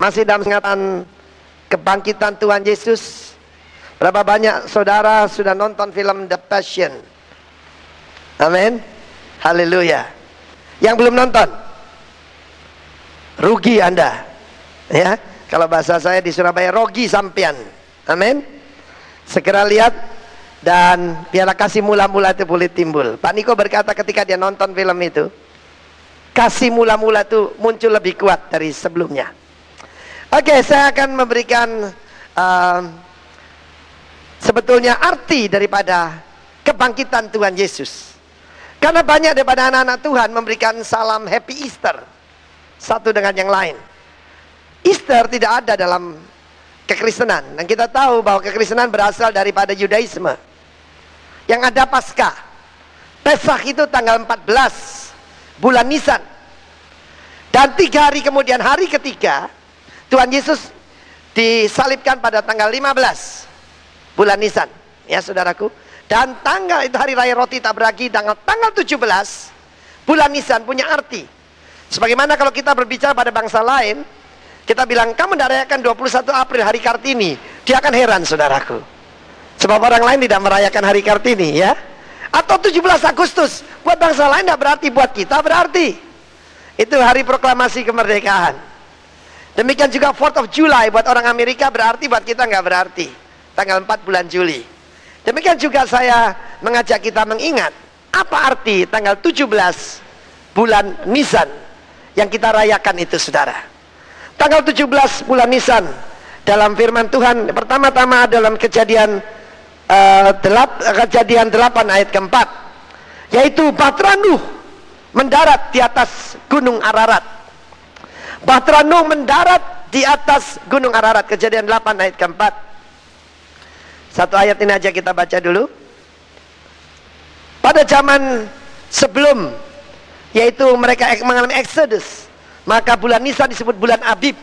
Masih dalam ingatan kebangkitan Tuhan Yesus. Berapa banyak saudara sudah nonton film The Passion? Amin. Haleluya. Yang belum nonton, rugi Anda. Ya, kalau bahasa saya di Surabaya, rogi sampian. Amin. Segera lihat dan biarlah kasih mula-mula itu boleh timbul. Pak Niko berkata ketika dia nonton film itu, kasih mula-mula itu muncul lebih kuat dari sebelumnya. Oke, saya akan memberikan sebetulnya arti daripada kebangkitan Tuhan Yesus. Karena banyak daripada anak-anak Tuhan memberikan salam Happy Easter satu dengan yang lain. Easter tidak ada dalam kekristenan. Dan kita tahu bahwa kekristenan berasal daripada Yudaisme. Yang ada Paskah. Pesach itu tanggal 14 bulan Nisan. Dan 3 hari kemudian, hari ketiga, Tuhan Yesus disalibkan pada tanggal 15 bulan Nisan. Ya saudaraku. Dan tanggal itu hari raya roti tak beragi, tanggal 17 bulan Nisan punya arti. Sebagaimana kalau kita berbicara pada bangsa lain, kita bilang kamu tidak merayakan 21 April hari Kartini, dia akan heran saudaraku. Sebab orang lain tidak merayakan hari Kartini, ya. Atau 17 Agustus buat bangsa lain tidak berarti, buat kita berarti. Itu hari proklamasi kemerdekaan. Demikian juga 4th of July buat orang Amerika berarti, buat kita nggak berarti. Tanggal 4 bulan Juli. Demikian juga saya mengajak kita mengingat apa arti tanggal 17 bulan Nisan yang kita rayakan itu saudara. Tanggal 17 bulan Nisan dalam firman Tuhan pertama-tama dalam kejadian 8 ayat keempat, yaitu Bahtera Nuh mendarat di atas gunung Ararat. Bahtera Nuh mendarat di atas gunung Ararat, kejadian 8 ayat keempat. Satu ayat ini aja kita baca dulu. Pada zaman sebelum, yaitu mereka mengalami Exodus, maka bulan Nisan disebut bulan Abib.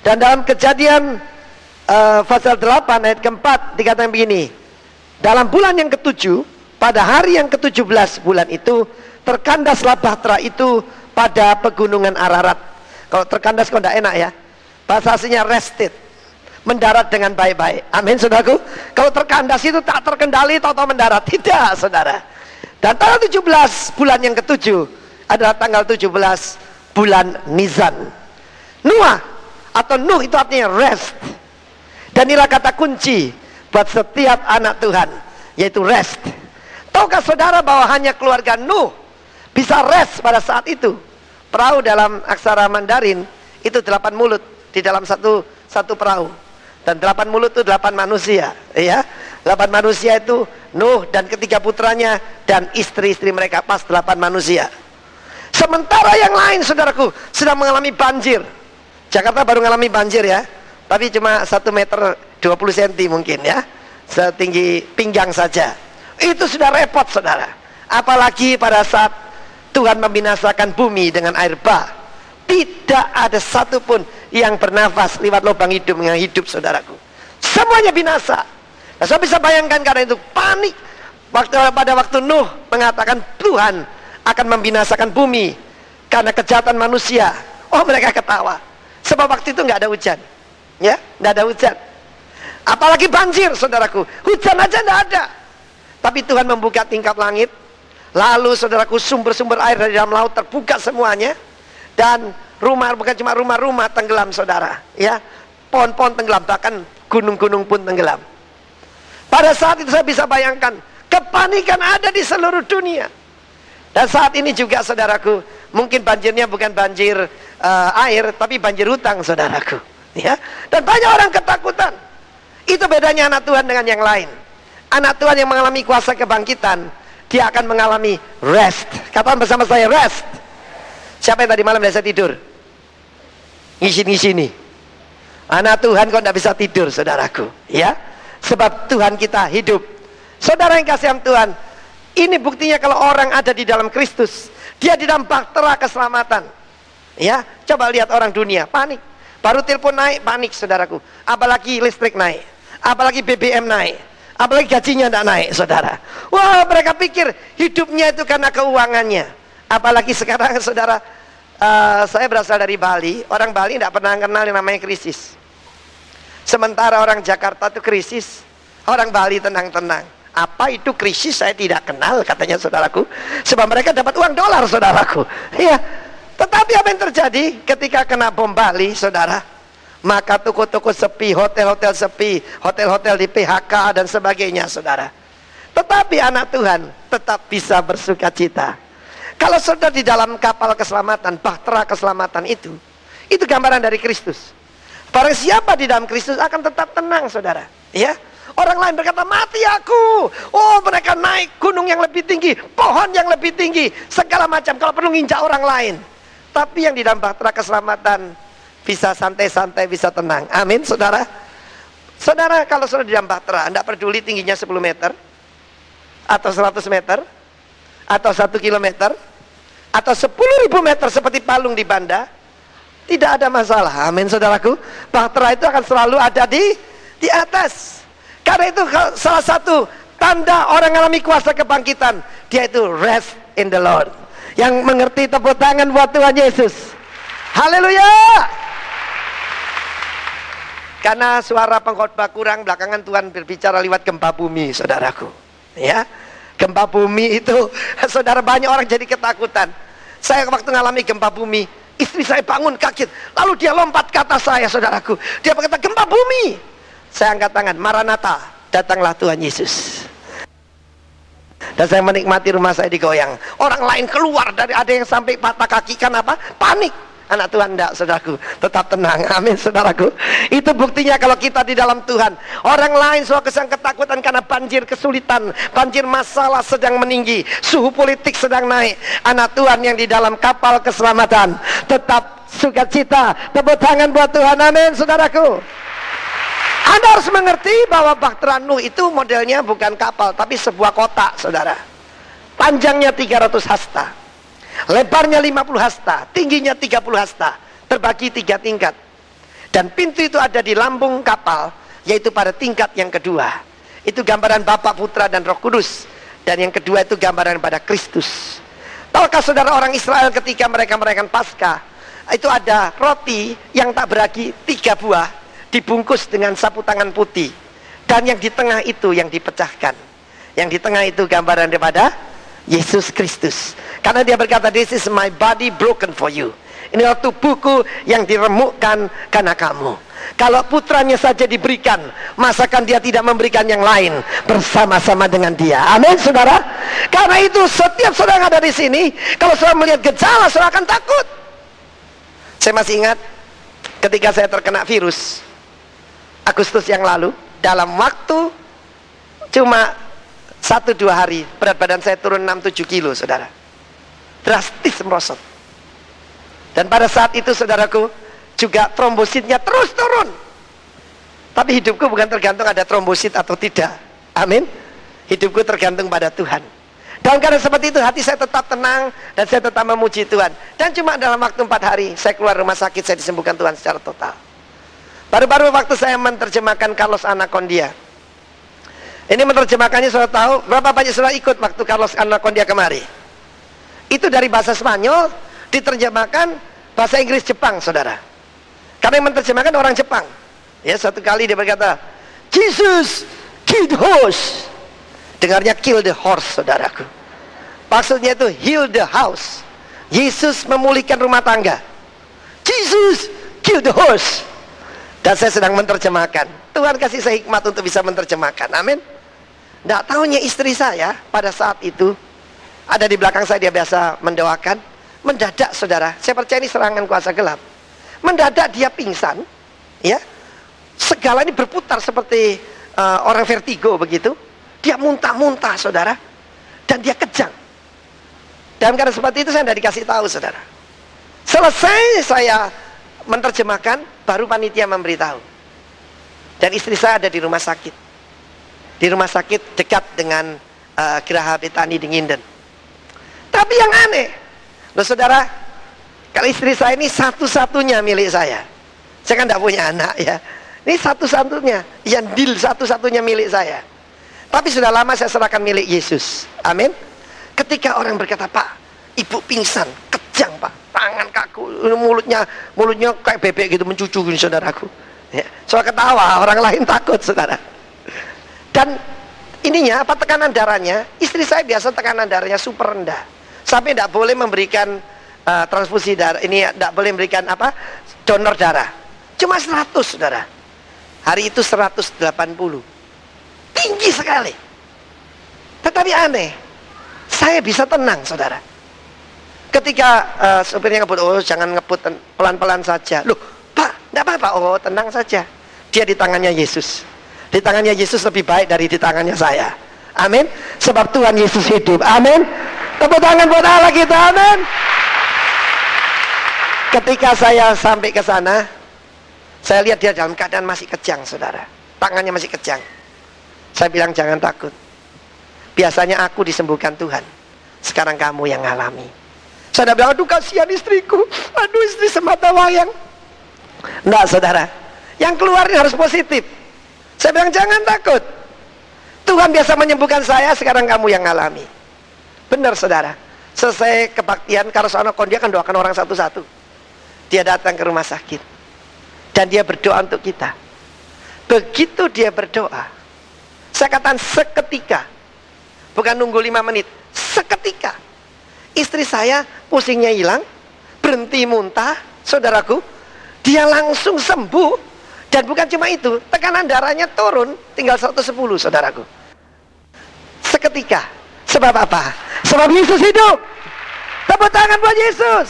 Dan dalam kejadian pasal 8 ayat keempat dikatakan begini, dalam bulan yang ke-7, pada hari yang ke-17 bulan itu, terkandaslah Bahtera itu pada pegunungan Ararat. Kalau terkandas kok tidak enak ya. Bahasa aslinya rested, mendarat dengan baik-baik. Amin saudaraku. Kalau terkandas itu tak terkendali atau mendarat, tidak saudara. Dan tanggal 17 bulan yang ke-7 adalah tanggal 17 bulan Nisan. Noah atau Nuh itu artinya rest. Dan inilah kata kunci buat setiap anak Tuhan, yaitu rest. Tahukah saudara bahwa hanya keluarga Nuh bisa rest pada saat itu? Perahu dalam aksara Mandarin itu 8 mulut di dalam satu perahu. Dan 8 mulut itu 8 manusia, ya. 8 manusia itu Nuh dan ketiga putranya dan istri-istri mereka, pas 8 manusia. Sementara yang lain saudaraku sedang mengalami banjir. Jakarta baru mengalami banjir ya, tapi cuma 1 meter 20 cm mungkin ya, setinggi pinggang saja. Itu sudah repot saudara. Apalagi pada saat Tuhan membinasakan bumi dengan air bah. Tidak ada satupun yang bernafas lewat lubang hidung yang hidup saudaraku. Semuanya binasa. Nah, saya bisa bayangkan karena itu panik. Pada waktu Nuh mengatakan Tuhan akan membinasakan bumi karena kejahatan manusia. Oh, mereka ketawa. Sebab waktu itu nggak ada hujan. Ya, nggak ada hujan. Apalagi banjir saudaraku. Hujan aja nggak ada. Tapi Tuhan membuka tingkap langit. Lalu saudaraku sumber-sumber air dari dalam laut terbuka semuanya. Dan rumah, bukan cuma rumah-rumah tenggelam saudara, ya, pohon-pohon tenggelam, bahkan gunung-gunung pun tenggelam. Pada saat itu saya bisa bayangkan kepanikan ada di seluruh dunia. Dan saat ini juga saudaraku, mungkin banjirnya bukan banjir air, tapi banjir hutang saudaraku, ya. Dan banyak orang ketakutan. Itu bedanya anak Tuhan dengan yang lain. Anak Tuhan yang mengalami kuasa kebangkitan, dia akan mengalami rest. Katakan bersama saya, rest. Siapa yang tadi malam bisa tidur? Ngisi-ngisi nih. Anak Tuhan kok tidak bisa tidur saudaraku, ya. Sebab Tuhan kita hidup. Saudara yang kasih Tuhan, ini buktinya kalau orang ada di dalam Kristus, dia di dalam bahtera keselamatan. Ya, coba lihat orang dunia, panik. Baru telepon naik, panik saudaraku. Apalagi listrik naik, apalagi BBM naik, apalagi gajinya tidak naik saudara. Wah, mereka pikir hidupnya itu karena keuangannya. Apalagi sekarang saudara, Saya berasal dari Bali. Orang Bali tidak pernah kenal yang namanya krisis. Sementara orang Jakarta itu krisis, orang Bali tenang-tenang. Apa itu krisis saya tidak kenal, katanya saudaraku. Sebab mereka dapat uang dolar, saudaraku. Iya. Tetapi apa yang terjadi ketika kena bom Bali, saudara? Maka toko-toko sepi, hotel-hotel sepi, hotel-hotel di PHK dan sebagainya, saudara. Tetapi anak Tuhan tetap bisa bersuka cita. Kalau saudara di dalam kapal keselamatan, bahtera keselamatan itu gambaran dari Kristus. Barang siapa di dalam Kristus akan tetap tenang, saudara. Ya, orang lain berkata, mati aku. Oh, mereka naik gunung yang lebih tinggi, pohon yang lebih tinggi, segala macam. Kalau perlu nginjak orang lain. Tapi yang di dalam bahtera keselamatan bisa santai-santai, bisa tenang. Amin, saudara. Saudara, kalau saudara di dalam bahtera, tidak peduli tingginya 10 meter, atau 100 meter, atau 1 kilometer, atau 10.000 meter seperti palung di Banda, tidak ada masalah. Amin, saudaraku. Bahtera itu akan selalu ada di atas. Karena itu salah satu tanda orang alami kuasa kebangkitan, dia itu rest in the Lord. Yang mengerti, tepuk tangan buat Tuhan Yesus. Haleluya. Karena suara pengkhotbah kurang, belakangan Tuhan berbicara lewat gempa bumi, saudaraku. Ya, gempa bumi itu, saudara, banyak orang jadi ketakutan. Saya waktu mengalami gempa bumi, istri saya bangun kaget, lalu dia lompat ke atas saya, saudaraku. Dia berkata, gempa bumi. Saya angkat tangan, Maranatha, datanglah Tuhan Yesus. Dan saya menikmati rumah saya digoyang. Orang lain keluar dari, ada yang sampai patah kaki, kan apa? Panik. Anak Tuhan enggak, saudaraku, tetap tenang. Amin, saudaraku. Itu buktinya kalau kita di dalam Tuhan. Orang lain soal kesan ketakutan karena banjir kesulitan, banjir masalah sedang meninggi, suhu politik sedang naik. Anak Tuhan yang di dalam kapal keselamatan tetap sukacita. Tepuk tangan buat Tuhan. Amin, saudaraku. Anda harus mengerti bahwa bahtera Nuh itu modelnya bukan kapal, tapi sebuah kota, saudara. Panjangnya 300 hasta, lebarnya 50 hasta, tingginya 30 hasta, terbagi 3 tingkat. Dan pintu itu ada di lambung kapal, yaitu pada tingkat yang kedua. Itu gambaran Bapa, Putra, dan Roh Kudus. Dan yang kedua itu gambaran pada Kristus. Tahukah saudara, orang Israel ketika mereka merayakan Paskah, itu ada roti yang tak beragi 3 buah, dibungkus dengan sapu tangan putih. Dan yang di tengah itu yang dipecahkan. Yang di tengah itu gambaran daripada Yesus Kristus. Karena dia berkata, this is my body broken for you. Inilah tubuhku yang diremukkan karena kamu. Kalau putranya saja diberikan, masakan dia tidak memberikan yang lain bersama-sama dengan dia. Amin, saudara. Karena itu setiap saudara yang ada di sini, kalau saudara melihat gejala, saudara akan takut. Saya masih ingat ketika saya terkena virus Agustus yang lalu, dalam waktu cuma 1-2 hari, berat badan saya turun 6-7 kilo, saudara. Drastis merosot. Dan pada saat itu, saudaraku, juga trombositnya terus turun. Tapi hidupku bukan tergantung ada trombosit atau tidak. Amin. Hidupku tergantung pada Tuhan. Dan karena seperti itu, hati saya tetap tenang dan saya tetap memuji Tuhan. Dan cuma dalam waktu 4 hari, saya keluar rumah sakit, saya disembuhkan Tuhan secara total. Baru-baru waktu saya menerjemahkan Carlos Anacondia. Ini menerjemahkannya, saudara tahu berapa banyak saudara ikut waktu Carlos Anacondia kemari? Itu dari bahasa Spanyol diterjemahkan bahasa Inggris Jepang, saudara. Karena yang menerjemahkan orang Jepang. Ya, satu kali dia berkata, Jesus killed the horse. Dengarnya kill the horse, saudaraku. Maksudnya itu heal the house. Yesus memulihkan rumah tangga. Jesus kill the horse. Dan saya sedang menerjemahkan. Tuhan kasih saya hikmat untuk bisa menerjemahkan. Amin. Tidak tahunya istri saya pada saat itu ada di belakang saya, dia biasa mendoakan. Mendadak, saudara, saya percaya ini serangan kuasa gelap. Mendadak dia pingsan, ya. Segala ini berputar seperti orang vertigo begitu. Dia muntah-muntah, saudara, dan dia kejang. Dan karena seperti itu saya tidak dikasih tahu, saudara. Selesai saya menerjemahkan, baru panitia memberitahu. Dan istri saya ada di rumah sakit. Di rumah sakit dekat dengan Geraha Betani di Nginden. Tapi yang aneh, loh saudara, kalau istri saya ini satu-satunya milik saya. Saya kan tidak punya anak, ya. Ini satu-satunya, yang deal satu-satunya milik saya. Tapi sudah lama saya serahkan milik Yesus. Amin. Ketika orang berkata, Pak, ibu pingsan, kejang Pak. tangan kaku, mulutnya kayak bebek gitu mencucu gini saudaraku. Ya, soal ketawa, orang lain takut saudara. Dan ininya apa, tekanan darahnya, istri saya biasa tekanan darahnya super rendah, sampai tidak boleh memberikan transfusi darah, ini tidak boleh memberikan apa, donor darah. Cuma 100 saudara. Hari itu 180, tinggi sekali. Tetapi aneh, saya bisa tenang saudara. Ketika sopirnya ngebut, oh jangan ngebut, pelan-pelan saja. Loh Pak, tidak apa-apa, oh tenang saja. Dia di tangannya Yesus. Di tangannya Yesus lebih baik dari di tangannya saya. Amin. Sebab Tuhan Yesus hidup. Amin. Tepuk tangan buat Allah kita. Amin. Ketika saya sampai ke sana, saya lihat dia dalam keadaan masih kejang saudara. Tangannya masih kejang. Saya bilang jangan takut. Biasanya aku disembuhkan Tuhan, sekarang kamu yang ngalami. Saya bilang, aduh kasihan istriku, aduh istri semata wayang. Enggak saudara, yang keluar harus positif. Saya bilang jangan takut, Tuhan biasa menyembuhkan saya, sekarang kamu yang ngalami. Benar saudara. Selesai kebaktian, Karsono Kondi akan doakan orang satu-satu. Dia datang ke rumah sakit dan dia berdoa untuk kita. Begitu dia berdoa, saya katakan seketika, bukan nunggu 5 menit, seketika istri saya pusingnya hilang, berhenti muntah saudaraku, dia langsung sembuh. Dan bukan cuma itu, tekanan darahnya turun tinggal 110 saudaraku, seketika. Sebab apa? Sebab Yesus hidup. Tepuk tangan buat Yesus.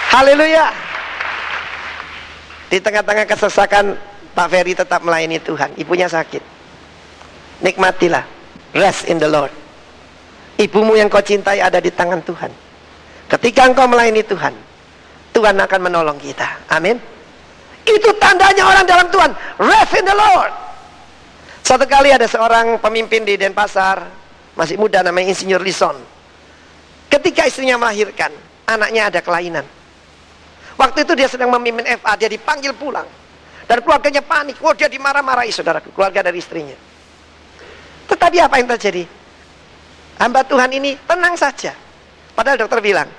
Haleluya. Di tengah-tengah kesesakan, Pak Ferry tetap melayani Tuhan. Ibunya sakit, nikmatilah, rest in the Lord. Ibumu yang kau cintai ada di tangan Tuhan. Ketika engkau melayani Tuhan, Tuhan akan menolong kita. Amin. Itu tandanya orang dalam Tuhan, rest in the Lord. Satu kali ada seorang pemimpin di Denpasar, masih muda, namanya Insinyur Lison. Ketika istrinya melahirkan, anaknya ada kelainan. Waktu itu dia sedang memimpin FA, dia dipanggil pulang. Dan keluarganya panik, wah dia dimarah-marahi saudaraku, keluarga dari istrinya. Tetapi apa yang terjadi? Hamba Tuhan ini tenang saja. Padahal dokter bilang,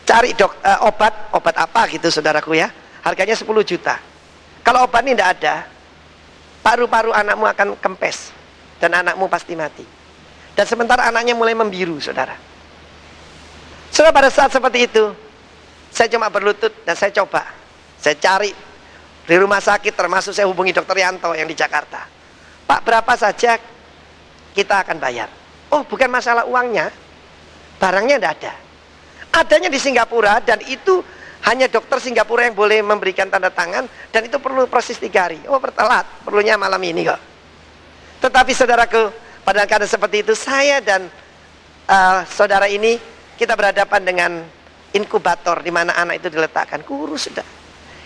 cari obat apa gitu saudaraku ya, harganya 10 juta. Kalau obat ini tidak ada, paru-paru anakmu akan kempes dan anakmu pasti mati. Dan sementara anaknya mulai membiru saudara. Saudara, pada saat seperti itu, saya cuma berlutut dan saya coba, saya cari di rumah sakit, termasuk saya hubungi dokter Yanto yang di Jakarta. Pak, berapa saja kita akan bayar? Oh, bukan masalah uangnya, barangnya tidak ada. Adanya di Singapura, dan itu hanya dokter Singapura yang boleh memberikan tanda tangan, dan itu perlu proses 3 hari. Oh, bertelat, perlunya malam ini kok. Tetapi saudaraku, pada keadaan seperti itu, saya dan saudara ini, kita berhadapan dengan inkubator di mana anak itu diletakkan, kurus sudah.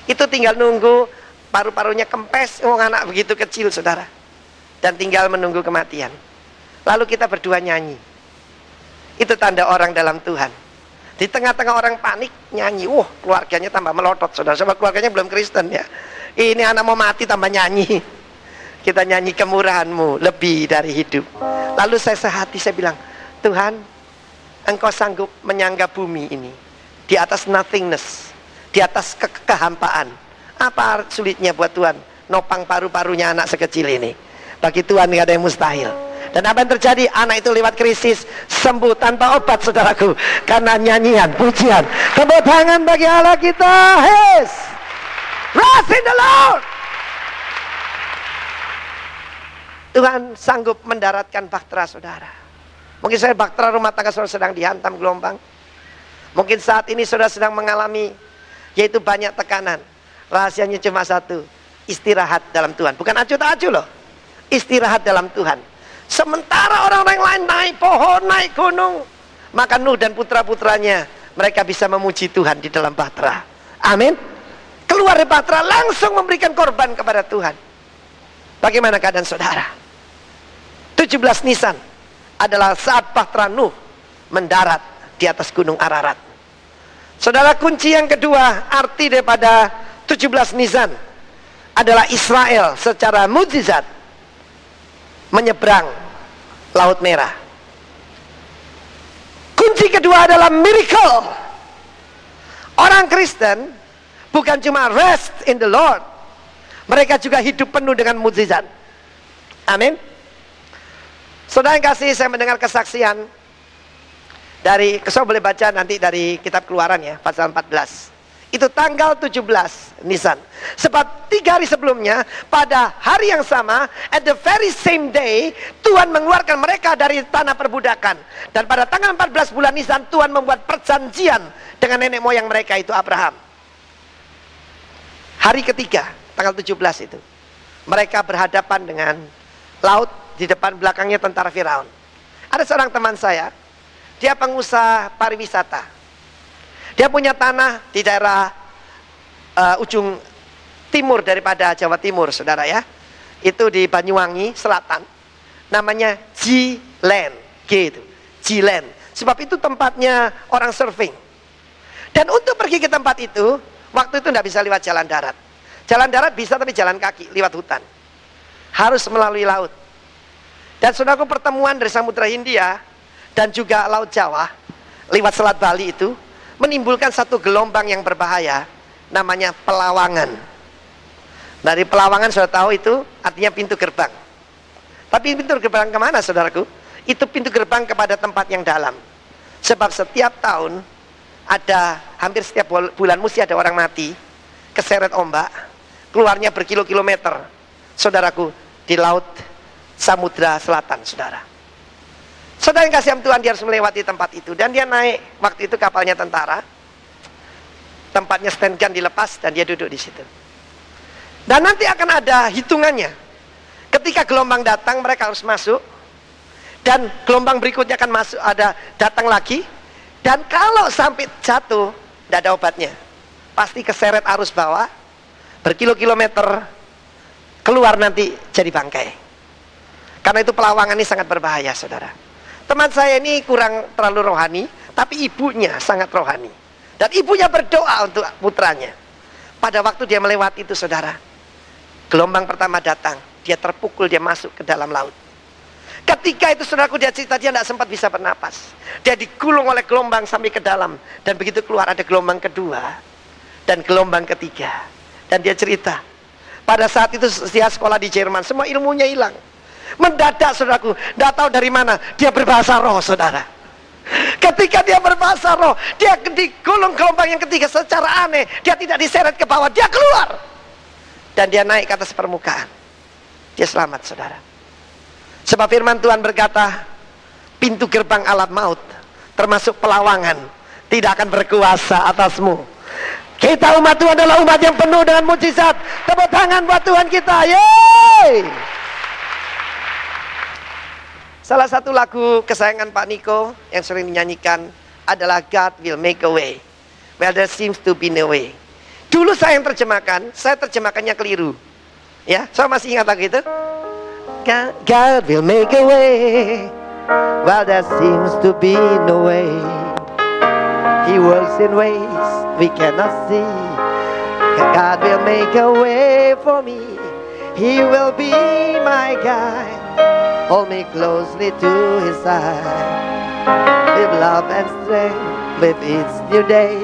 Itu tinggal nunggu paru-parunya kempes, anak begitu kecil saudara, dan tinggal menunggu kematian. Lalu kita berdua nyanyi. Itu tanda orang dalam Tuhan. Di tengah-tengah orang panik nyanyi, wah keluarganya tambah melotot saudara. Sebab keluarganya belum Kristen ya. Ini anak mau mati tambah nyanyi. Kita nyanyi kemurahan-Mu lebih dari hidup. Lalu saya sehati, saya bilang, Tuhan, Engkau sanggup menyangga bumi ini di atas nothingness, di atas kehampaan. Apa sulitnya buat Tuhan nopang paru-parunya anak sekecil ini? Bagi Tuhan tidak ada yang mustahil. Dan apa yang terjadi? Anak itu lewat krisis sembuh tanpa obat saudaraku, karena nyanyian, pujian. Tepuk tangan bagi Allah kita. Yes, rest in the Lord. Tuhan sanggup mendaratkan bahtera saudara. Mungkin saya bahtera rumah tangga saudara sedang dihantam gelombang. Mungkin saat ini saudara sedang mengalami, yaitu banyak tekanan. Rahasianya cuma satu, istirahat dalam Tuhan. Bukan acuh-acuh loh, istirahat dalam Tuhan. Sementara orang-orang lain naik pohon, naik gunung, maka Nuh dan putra-putranya, mereka bisa memuji Tuhan di dalam bahtera. Amin. Keluar dari bahtera langsung memberikan korban kepada Tuhan. Bagaimana keadaan saudara? 17 Nisan adalah saat bahtera Nuh mendarat di atas gunung Ararat. Saudara, kunci yang kedua, arti daripada 17 Nisan adalah Israel secara mukjizat menyeberang Laut Merah. Kunci kedua adalah miracle. Orang Kristen bukan cuma rest in the Lord, mereka juga hidup penuh dengan mukjizat. Amin. Saudara yang kasih, saya mendengar kesaksian dari, saya boleh baca nanti dari kitab Keluaran ya, pasal 14. Itu tanggal 17 Nisan. Sebab 3 hari sebelumnya, pada hari yang sama, at the very same day, Tuhan mengeluarkan mereka dari tanah perbudakan. Dan pada tanggal 14 bulan Nisan, Tuhan membuat perjanjian dengan nenek moyang mereka, itu Abraham. Hari ketiga, tanggal 17 itu, mereka berhadapan dengan laut, di depan belakangnya tentara Firaun. Ada seorang teman saya, dia pengusaha pariwisata. Dia punya tanah di daerah ujung timur daripada Jawa Timur, saudara ya. Itu di Banyuwangi Selatan. Namanya G-Land, gitu. G-Land. Sebab itu tempatnya orang surfing. Dan untuk pergi ke tempat itu, waktu itu tidak bisa lewat jalan darat. Jalan darat bisa, tapi jalan kaki, lewat hutan. Harus melalui laut. Dan saudaraku, pertemuan dari Samudra Hindia dan juga Laut Jawa lewat Selat Bali itu menimbulkan satu gelombang yang berbahaya, namanya Pelawangan. Dari Pelawangan sudah tahu itu artinya pintu gerbang. Tapi pintu gerbang kemana, saudaraku? Itu pintu gerbang kepada tempat yang dalam. Sebab setiap tahun ada, hampir setiap bulan mesti ada orang mati keseret ombak, keluarnya berkilo-kilometer, saudaraku, di laut Samudra Selatan, saudara. Saudara yang kasih Tuhan, dia harus melewati tempat itu. Dan dia naik, waktu itu kapalnya tentara, tempatnya stand gun dilepas, dan dia duduk di situ. Dan nanti akan ada hitungannya. Ketika gelombang datang, mereka harus masuk. Dan gelombang berikutnya akan masuk, datang lagi. Dan kalau sampai jatuh, tidak ada obatnya. Pasti keseret arus bawah, berkilo-kilometer, keluar nanti jadi bangkai. Karena itu Pelawangan ini sangat berbahaya, saudara. Teman saya ini kurang terlalu rohani, tapi ibunya sangat rohani. Dan ibunya berdoa untuk putranya. Pada waktu dia melewati itu, saudara, gelombang pertama datang, dia terpukul, dia masuk ke dalam laut. Ketika itu, saudaraku, dia cerita, dia tidak sempat bisa bernapas. Dia digulung oleh gelombang sampai ke dalam. Dan begitu keluar, ada gelombang kedua dan gelombang ketiga. Dan dia cerita, pada saat itu dia sekolah di Jerman, semua ilmunya hilang. Mendadak, saudaraku, tidak tahu dari mana dia berbahasa roh, saudara. Ketika dia berbahasa roh, dia digulung gelombang yang ketiga secara aneh. Dia tidak diseret ke bawah, dia keluar. Dan dia naik ke atas permukaan. Dia selamat, saudara. Sebab firman Tuhan berkata, pintu gerbang alam maut, termasuk Pelawangan, tidak akan berkuasa atasmu. Kita umat Tuhan adalah umat yang penuh dengan mujizat. Tepuk tangan buat Tuhan kita. Yeay! Salah satu lagu kesayangan Pak Niko yang sering dinyanyikan adalah God Will Make a Way Where There Seems to Be No Way. Dulu saya yang terjemahkan, saya terjemahkannya keliru. Ya, saya masih ingat lagu itu. God will make a way while there seems to be no way. He works in ways we cannot see. God will make a way for me. He will be my guide. Hold me closely to his side. With love and strength, with each new day,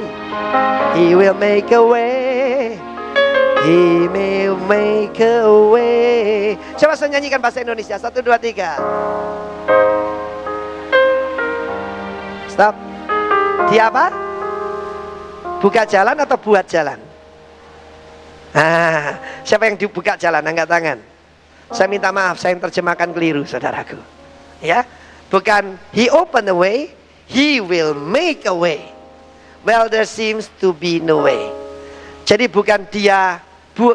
he will make a way. He will make a way. Coba saya nyanyikan bahasa Indonesia. 1, 2, 3. Stop. Dia apa? Buka jalan atau buat jalan? Siapa yang dibuka jalan? Angkat tangan. Saya minta maaf, saya yang terjemahkan keliru, saudaraku. Ya, bukan he open the way, he will make a way. Well, there seems to be no way. Jadi bukan dia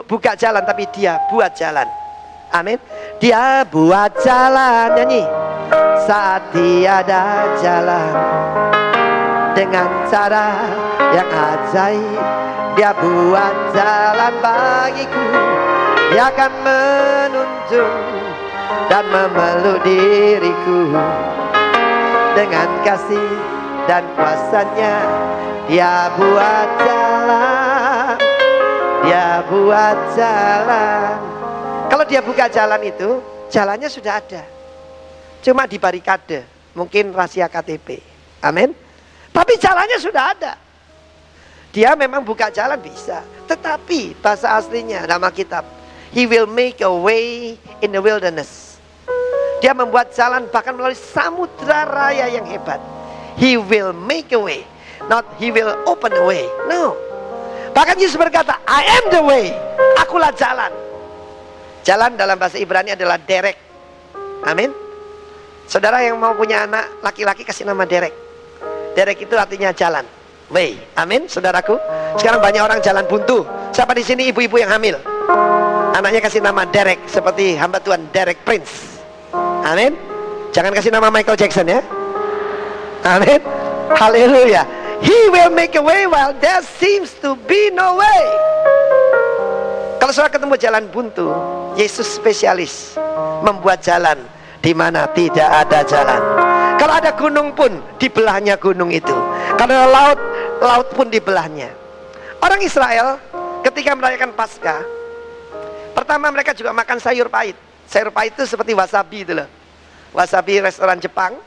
buka jalan, tapi dia buat jalan. Amin. Dia buat jalan, nyanyi. Saat tiada jalan, dengan cara yang ajaib, dia buat jalan bagiku. Dia akan menuntun dan memeluk diriku. Dengan kasih dan kuasanya, dia buat jalan. Dia buat jalan. Kalau dia buka jalan itu, jalannya sudah ada. Cuma di barikade, mungkin rahasia KTP. Amin. Tapi jalannya sudah ada. Dia memang buka jalan bisa. Tetapi bahasa aslinya nama kitab, He will make a way in the wilderness. Dia membuat jalan bahkan melalui samudra raya yang hebat. He will make a way, not He will open a way. No. Bahkan Yesus berkata, I am the way. Akulah jalan. Jalan dalam bahasa Ibrani adalah derek. Amin. Saudara yang mau punya anak laki-laki kasih nama Derek. Derek itu artinya jalan, way. Amin, saudaraku. Sekarang banyak orang jalan buntu. Siapa di sini ibu-ibu yang hamil? Anaknya kasih nama Derek, seperti hamba Tuhan Derek Prince. Amin. Jangan kasih nama Michael Jackson ya. Amin. Haleluya. He will make a way while there seems to be no way. Kalau saudara ketemu jalan buntu, Yesus spesialis membuat jalan di mana tidak ada jalan. Kalau ada gunung pun dibelahnya gunung itu. Kalau ada laut, laut pun dibelahnya. Orang Israel ketika merayakan Paskah, pertama mereka juga makan sayur pahit. Sayur pahit itu seperti wasabi itu loh. Wasabi restoran Jepang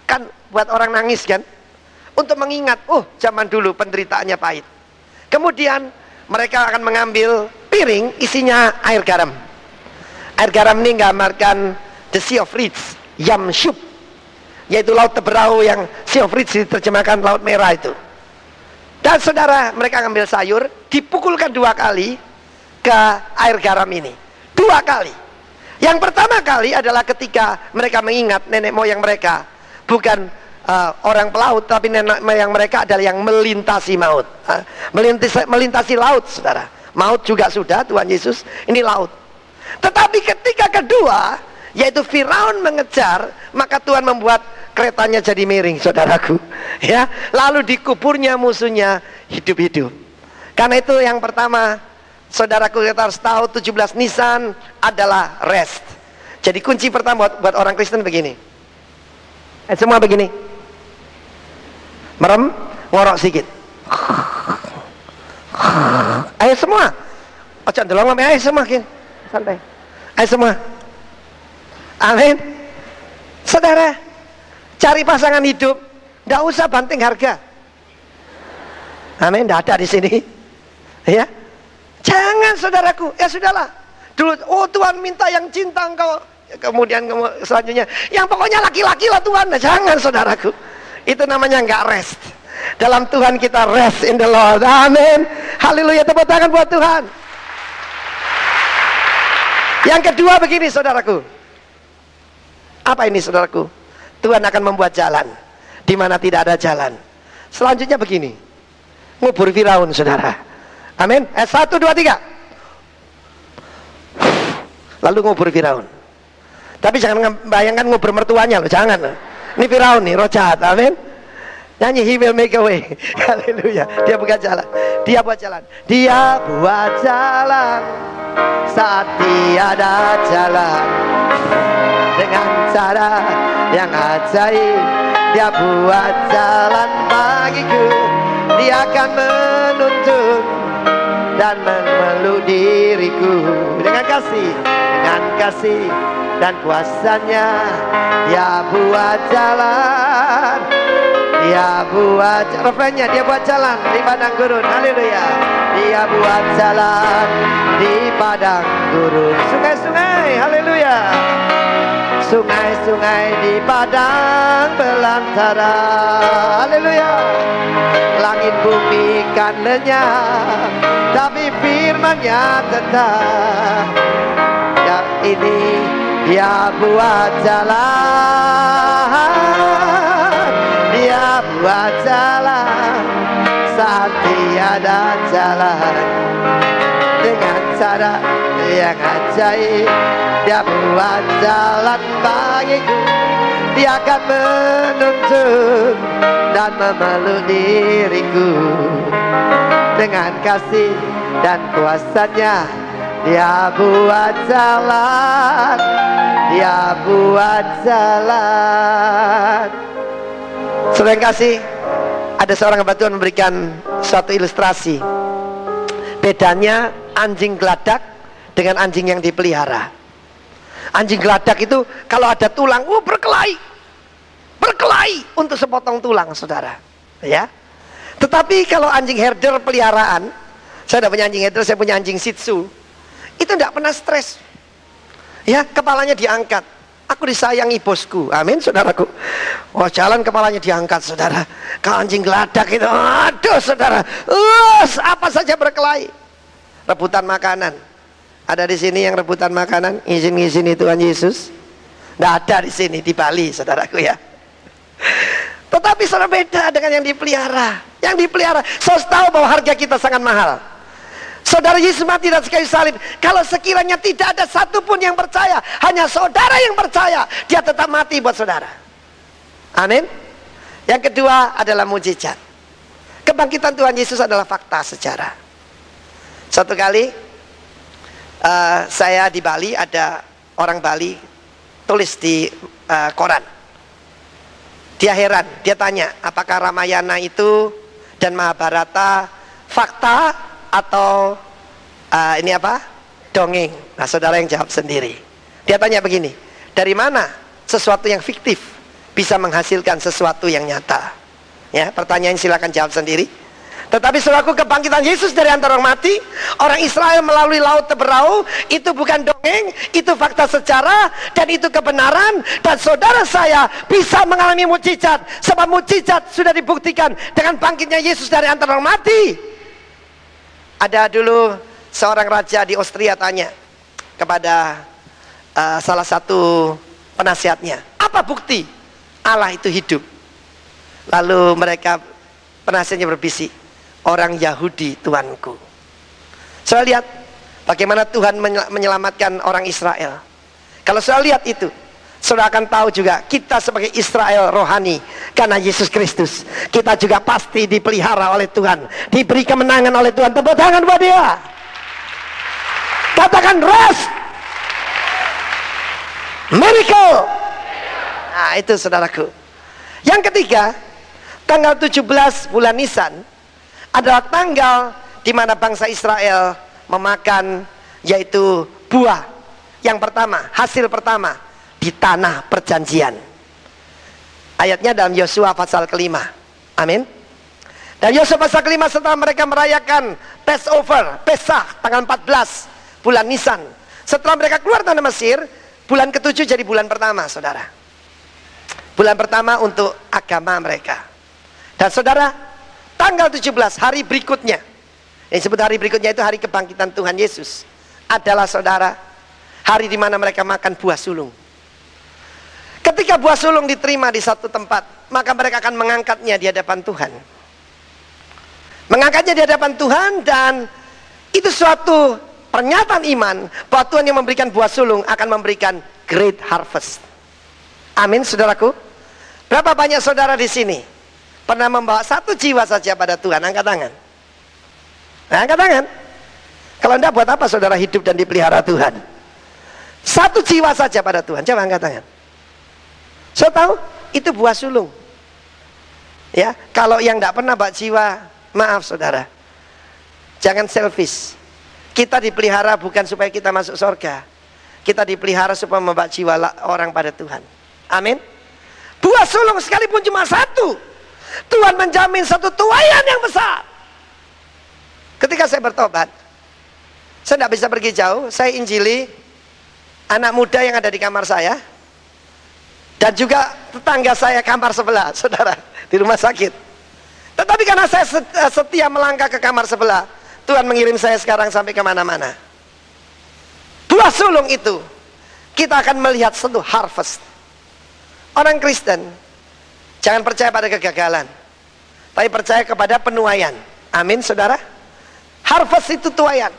kan buat orang nangis kan, untuk mengingat, zaman dulu penderitaannya pahit. Kemudian mereka akan mengambil piring isinya air garam. Air garam ini menggambarkan the Sea of Reeds, Yam Suf, yaitu laut teberau yang Sea of Reeds diterjemahkan laut merah itu. Dan saudara, mereka ambil sayur, dipukulkan 2 kali ke air garam ini. 2 kali. Yang pertama kali adalah ketika mereka mengingat nenek moyang mereka bukan orang pelaut, tapi nenek moyang mereka adalah yang melintasi maut. Melintasi laut, saudara. Maut juga sudah, Tuhan Yesus, ini laut. Tetapi ketika kedua, yaitu Firaun mengejar, maka Tuhan membuat keretanya jadi miring, saudaraku. Ya, lalu dikuburnya musuhnya hidup-hidup. Karena itu yang pertama, saudaraku, kita harus tahu 17 Nisan adalah rest. Jadi kunci pertama buat orang Kristen begini. Semua begini. Merem, ngorok sedikit. Ayo semua. Ojo ndelok ayo semua, santai. Ayo semua. Amin. Saudara, cari pasangan hidup, nggak usah banting harga. Amin, nggak ada di sini. Ya, jangan saudaraku. Ya sudahlah. Dulu, Tuhan minta yang cinta engkau. Kemudian selanjutnya, yang pokoknya laki-laki lah Tuhan. Nah, jangan saudaraku. Itu namanya nggak rest. Dalam Tuhan kita rest in the Lord. Amin. Haleluya, tepuk tangan buat Tuhan. Yang kedua begini saudaraku. Apa ini saudaraku? Tuhan akan membuat jalan di mana tidak ada jalan. Selanjutnya begini. Ngubur Firaun, saudara. Amin. 1, 2, 3. Lalu ngubur Firaun. Tapi jangan bayangkan ngubur mertuanya loh, jangan. Ini Firaun nih, roh jahat. Amin. Nyanyi, He will make a way. Haleluya. Dia buka jalan. Dia buat jalan. Dia buat jalan saat tiada jalan. Dengan cara yang ajaib, Dia buat jalan bagiku. Dia akan menuntun dan memeluk diriku dengan kasih dan kuasanya. Dia buat jalan, Dia buat refrennya, Dia buat jalan di padang gurun. Haleluya. Dia buat jalan di padang gurun, sungai-sungai. Haleluya. Sungai-sungai di padang belantara. Haleluya. Langit bumi kan lenyap, tapi firman-Nya tetap. Dan ini Dia buat jalan, Dia buat jalan saat tiada jalan. Dengan cara yang ajaib, Dia buat jalan bagiku. Dia akan menuntun dan memeluk diriku. Dengan kasih dan kuasanya, Dia buat jalan, Dia buat jalan. Saudara yang kasih, ada seorang hamba Tuhan memberikan suatu ilustrasi. Bedanya anjing geladak dengan anjing yang dipelihara. Anjing geladak itu kalau ada tulang, berkelahi. berkelahi untuk sepotong tulang, saudara. Ya. Tetapi kalau anjing herder peliharaan, saya tidak punya anjing herder, saya punya anjing Shih Tzu, itu tidak pernah stres. Ya, kepalanya diangkat. Aku disayangi bosku, amin, saudaraku. Oh, jalan kepalanya diangkat, saudara. Kalau anjing geladak itu, aduh, saudara, apa saja berkelahi. Rebutan makanan. Ada di sini yang rebutan makanan, ngizin-ngizin Tuhan Yesus? Tidak ada di sini, di Bali, saudaraku ya. Tetapi saudara, beda dengan yang dipelihara. Yang dipelihara, saudara tahu bahwa harga kita sangat mahal. Saudara, Yesus mati di atas kayu salib. Kalau sekiranya tidak ada satupun yang percaya, hanya saudara yang percaya, dia tetap mati buat saudara. Amin. Yang kedua adalah mujizat. Kebangkitan Tuhan Yesus adalah fakta sejarah. Satu kali saya di Bali, ada orang Bali tulis di koran. Dia heran, dia tanya, apakah Ramayana itu dan Mahabharata fakta atau ini apa? Dongeng. Nah, saudara yang jawab sendiri. Dia tanya begini, dari mana sesuatu yang fiktif bisa menghasilkan sesuatu yang nyata? Ya, pertanyaan silakan jawab sendiri. Tetapi saudaraku, kebangkitan Yesus dari antara orang mati, orang Israel melalui laut Teberau, itu bukan dongeng, itu fakta sejarah, dan itu kebenaran. Dan saudara saya bisa mengalami mujizat, sebab mujizat sudah dibuktikan dengan bangkitnya Yesus dari antara orang mati. Ada dulu seorang raja di Austria tanya kepada salah satu penasihatnya, apa bukti Allah itu hidup? Lalu mereka, penasihatnya berbisik, orang Yahudi Tuanku. Saya lihat bagaimana Tuhan menyelamatkan orang Israel. Kalau saya lihat itu, saudara akan tahu juga kita sebagai Israel rohani karena Yesus Kristus, kita juga pasti dipelihara oleh Tuhan, diberi kemenangan oleh Tuhan. Tepuk tangan buat dia. Katakan rest, miracle. Nah, itu saudaraku. Yang ketiga, tanggal 17 bulan Nisan adalah tanggal di mana bangsa Israel memakan, yaitu buah yang pertama, hasil pertama di tanah perjanjian. Ayatnya dalam Yosua pasal kelima. Amin. Dan Yosua pasal kelima, setelah mereka merayakan Passover, Pesach, tanggal 14 bulan Nisan, setelah mereka keluar tanah Mesir, bulan ke-7 jadi bulan pertama, saudara. Bulan pertama untuk agama mereka. Dan saudara, tanggal 17, hari berikutnya, yang disebut hari berikutnya itu hari kebangkitan Tuhan Yesus, adalah saudara, hari di mana mereka makan buah sulung. Ketika buah sulung diterima di satu tempat, maka mereka akan mengangkatnya di hadapan Tuhan. Mengangkatnya di hadapan Tuhan, dan itu suatu pernyataan iman bahwa Tuhan yang memberikan buah sulung akan memberikan great harvest. Amin, saudaraku. Berapa banyak saudara di sini pernah membawa satu jiwa saja pada Tuhan? Angkat tangan. Nah, angkat tangan. Kalau enggak, buat apa saudara hidup dan dipelihara Tuhan? Satu jiwa saja pada Tuhan. Coba angkat tangan. Saya tahu itu buah sulung. Ya, kalau yang tidak pernah bawa jiwa, maaf saudara, jangan selfish. Kita dipelihara bukan supaya kita masuk surga. Kita dipelihara supaya membawa jiwa orang pada Tuhan. Amin. Buah sulung sekalipun cuma satu, Tuhan menjamin satu tuaian yang besar. Ketika saya bertobat, saya tidak bisa pergi jauh. Saya injili anak muda yang ada di kamar saya, dan juga tetangga saya kamar sebelah, saudara, di rumah sakit. Tetapi karena saya setia melangkah ke kamar sebelah, Tuhan mengirim saya sekarang sampai kemana-mana. Buah sulung itu, kita akan melihat satu harvest. Orang Kristen, jangan percaya pada kegagalan, tapi percaya kepada penuaian. Amin, saudara. Harvest itu tuaian.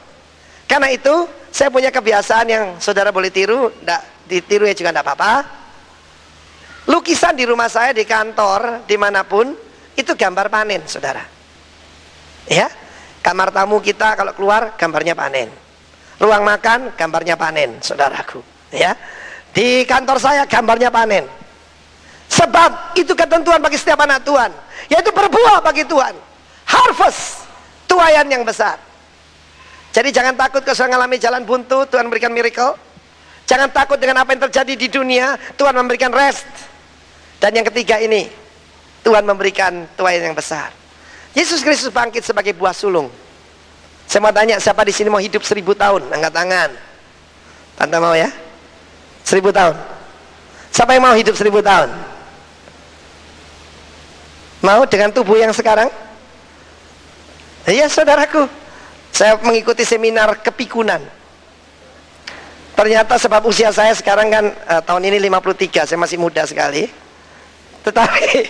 Karena itu, saya punya kebiasaan yang saudara boleh tiru, tidak ditiru ya juga tidak apa-apa. Lukisan di rumah saya, di kantor, dimanapun, itu gambar panen, saudara. Ya, kamar tamu kita kalau keluar, gambarnya panen. Ruang makan, gambarnya panen, saudaraku. Ya, di kantor saya, gambarnya panen. Sebab itu ketentuan bagi setiap anak Tuhan, yaitu berbuah bagi Tuhan. Harvest, tuaian yang besar. Jadi jangan takut kalau saya mengalami jalan buntu, Tuhan memberikan miracle. Jangan takut dengan apa yang terjadi di dunia, Tuhan memberikan rest. Dan yang ketiga ini, Tuhan memberikan tuayan yang besar. Yesus Kristus bangkit sebagai buah sulung. Saya mau tanya, siapa di sini mau hidup 1000 tahun? Angkat tangan. Tante mau ya? 1000 tahun. Siapa yang mau hidup 1000 tahun? Mau dengan tubuh yang sekarang? Iya saudaraku, saya mengikuti seminar kepikunan. Ternyata sebab usia saya sekarang kan tahun ini 53, saya masih muda sekali. Tetapi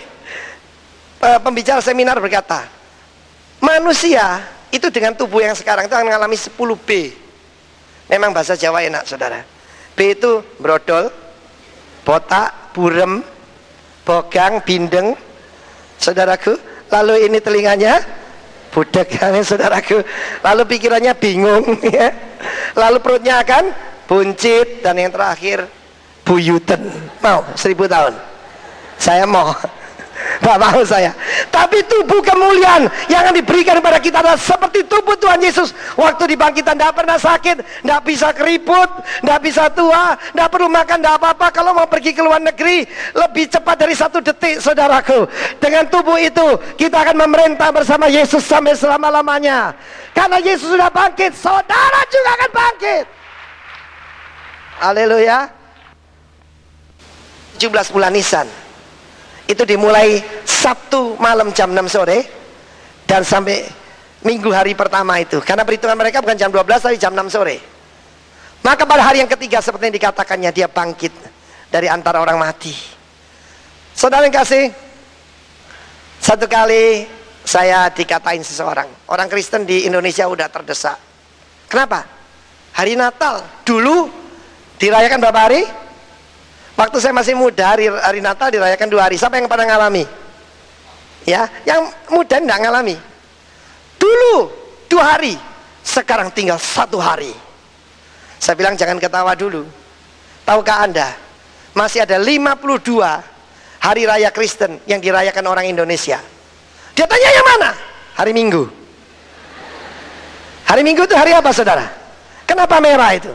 pembicara seminar berkata, manusia itu dengan tubuh yang sekarang itu akan mengalami 10B. Memang bahasa Jawa enak saudara. B itu brodol, botak, burem, bogang, bindeng, saudaraku. Lalu ini telinganya budek, saudaraku. Lalu pikirannya bingung, ya. Lalu perutnya akan buncit, dan yang terakhir buyuten. Mau 1000 tahun? Saya mau. Gak mau saya. Tapi tubuh kemuliaan yang akan diberikan kepada kita adalah seperti tubuh Tuhan Yesus. Waktu dibangkitan tidak pernah sakit, tidak bisa keriput, tidak bisa tua, tidak perlu makan, tidak apa-apa. Kalau mau pergi ke luar negeri lebih cepat dari 1 detik, saudaraku. Dengan tubuh itu kita akan memerintah bersama Yesus sampai selama-lamanya. Karena Yesus sudah bangkit, saudara juga akan bangkit. Haleluya. 17 bulan Nisan itu dimulai Sabtu malam jam 6 sore dan sampai Minggu hari pertama itu, karena perhitungan mereka bukan jam 12 tapi jam 6 sore. Maka pada hari yang ketiga seperti yang dikatakannya, dia bangkit dari antara orang mati. Saudara yang kasih, satu kali saya dikatain seseorang, orang Kristen di Indonesia udah terdesak. Kenapa? Hari Natal dulu dirayakan berapa hari? Waktu saya masih muda, hari Natal dirayakan 2 hari. Siapa yang pada ngalami? Ya, yang muda tidak ngalami. Dulu 2 hari, sekarang tinggal 1 hari. Saya bilang jangan ketawa dulu. Tahukah Anda, masih ada 52 hari raya Kristen yang dirayakan orang Indonesia. Dia tanya yang mana? Hari Minggu. Hari Minggu itu hari apa saudara? Kenapa merah itu?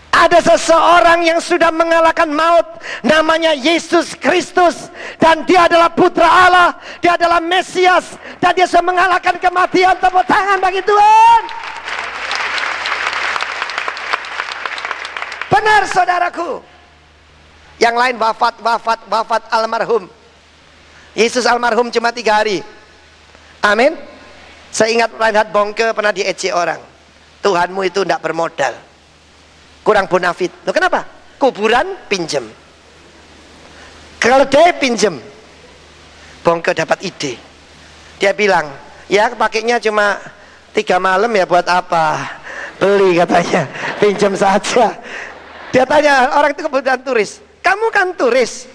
Ada seseorang yang sudah mengalahkan maut, namanya Yesus Kristus, dan dia adalah putra Allah, dia adalah Mesias, dan dia sudah mengalahkan kematian. Tepuk tangan bagi Tuhan. Benar saudaraku. Yang lain wafat almarhum. Yesus almarhum cuma 3 hari. Amin. Saya ingat Reinhard Bonke pernah diejek orang, Tuhanmu itu tidak bermodal, kurang bonafit. Loh kenapa? Kuburan pinjem, keledai pinjem. Bongke dapat ide. Dia bilang, ya pakainya cuma 3 malam ya, buat apa? Beli katanya, pinjem saja. Dia tanya orang itu, kebetulan turis. Kamu kan turis,